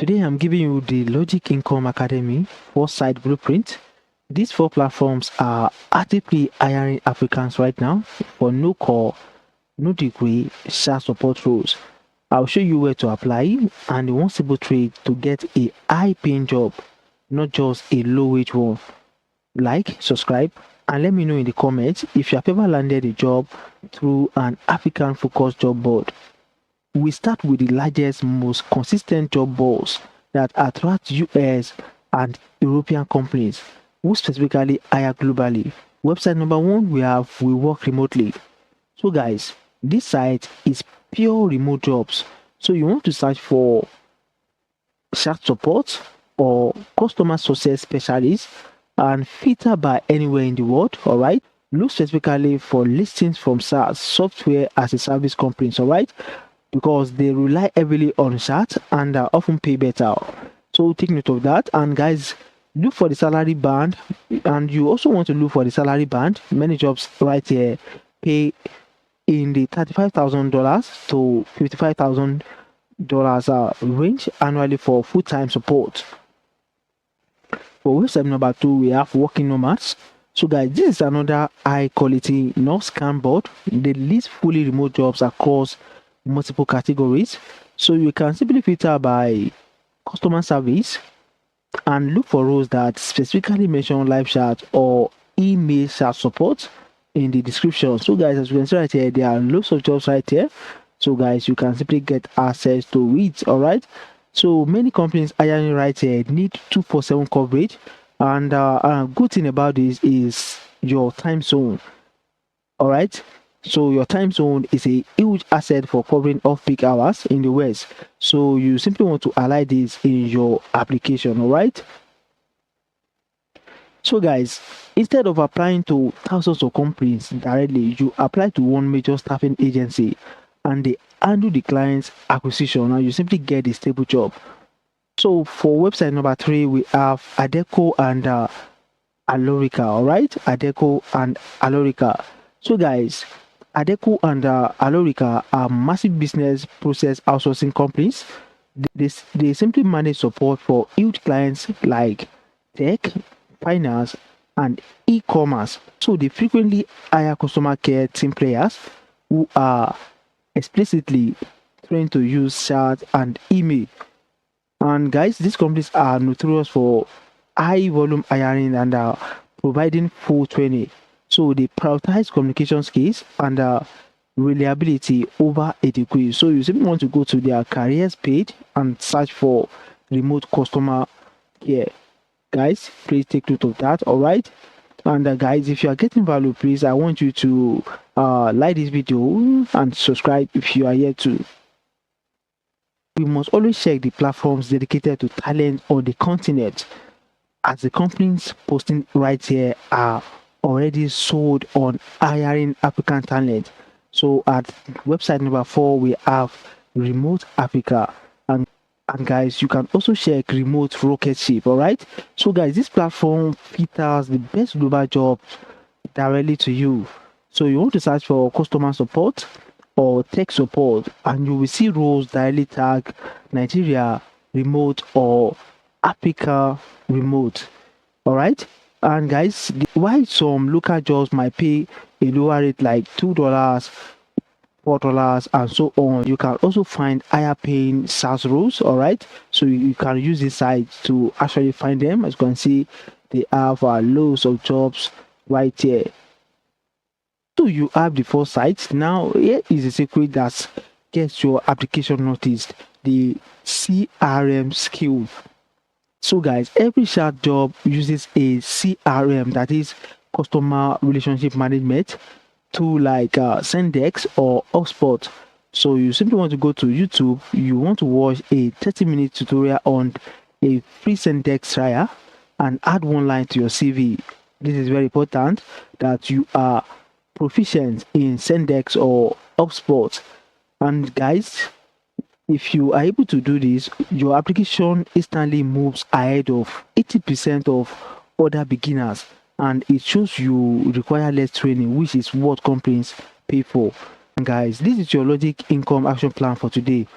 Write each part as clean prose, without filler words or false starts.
Today I'm giving you the Logic Income Academy 4-site blueprint. These 4 platforms are actively hiring applicants right now for no call, no degree, SaaS support roles. I'll show you where to apply and the one simple trick to get a high-paying job, not just a low-wage one. Like, subscribe, and let me know in the comments if you have ever landed a job through an applicant-focused job board. We start with the largest, most consistent job boards that attract US and European companies who specifically hire globally. Website number 1, we have We Work Remotely. So guys, this site is pure remote jobs. So you want to search for chat support or customer success specialist and filter by anywhere in the world. All right, look specifically for listings from SaaS, software as a service companies. All right, because they rely heavily on chat and often pay better. So take note of that. And guys, look for the salary band, and you also want to look for the salary band. Many jobs right here pay in the $35,000 to $55,000 range annually for full-time support. For website number 2, we have Working Nomads. So guys, this is another high quality no-scam board. They list fully remote jobs across multiple categories. So you can simply filter by customer service and look for roles that specifically mention live chat or email chat support in the description. So guys, as you can see right here, there are lots of jobs right here. So guys, you can simply get access to it. All right, so many companies hiring right here need 247 coverage, and good thing about this is your time zone. All right, so your time zone is a huge asset for covering off-peak hours in the West. So you simply want to align this in your application. All right, so guys, instead of applying to thousands of companies directly, you apply to one major staffing agency and they handle the client's acquisition and you simply get a stable job. So for website number 3, we have Adecco and Alorica. All right, Adecco and Alorica. So guys, Adecco and Alorica are massive business process outsourcing companies. They simply manage support for huge clients like tech, finance, and e-commerce. So they frequently hire customer care team players who are explicitly trained to use chat and email. And guys, these companies are notorious for high volume hiring and providing full training. So they prioritize communication skills and reliability over a degree. So you simply want to go to their careers page and search for remote customer care. Guys, please take note of that. All right, and guys, if you are getting value, please, I want you to like this video and subscribe if you are yet to. We must always check the platforms dedicated to talent on the continent, as the companies posting right here are already sold on hiring African talent. So at website number 4, we have Remote Africa. And guys, you can also check Remote Rocket Ship. All right, so guys, this platform filters the best global jobs directly to you. So you want to search for customer support or tech support and you will see roles directly tag Nigeria remote or Africa remote. All right, and guys, why some local jobs might pay a lower rate like $2, $4, and so on, you can also find higher paying SaaS roles. All right, so you can use this site to actually find them. As you can see, they have loads of jobs right here. So you have the 4 sites. Now here is a secret that gets your application noticed: the CRM skill. So guys, every chat job uses a CRM, that is customer relationship management tool like Sendex or HubSpot. So you simply want to go to YouTube, you want to watch a 30-minute tutorial on a free Sendex trial and add one line to your CV. This is very important that you are proficient in Sendex or HubSpot. And guys, if you are able to do this, your application instantly moves ahead of 80% of other beginners, and it shows you require less training, which is what companies pay for. And guys, this is your Logic Income action plan for today.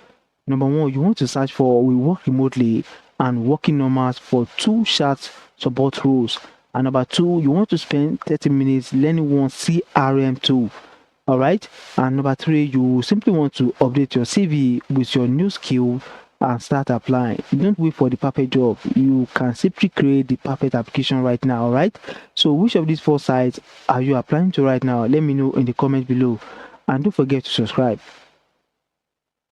Number one, you want to search for we work remotely and working normals for two chat support roles. And number two, you want to spend 30 minutes learning one CRM tool. All right. And number three, you simply want to update your CV with your new skill and start applying. Don't wait for the perfect job. You can simply create the perfect application right now. All right. So, which of these four sites are you applying to right now? Let me know in the comment below. And don't forget to subscribe.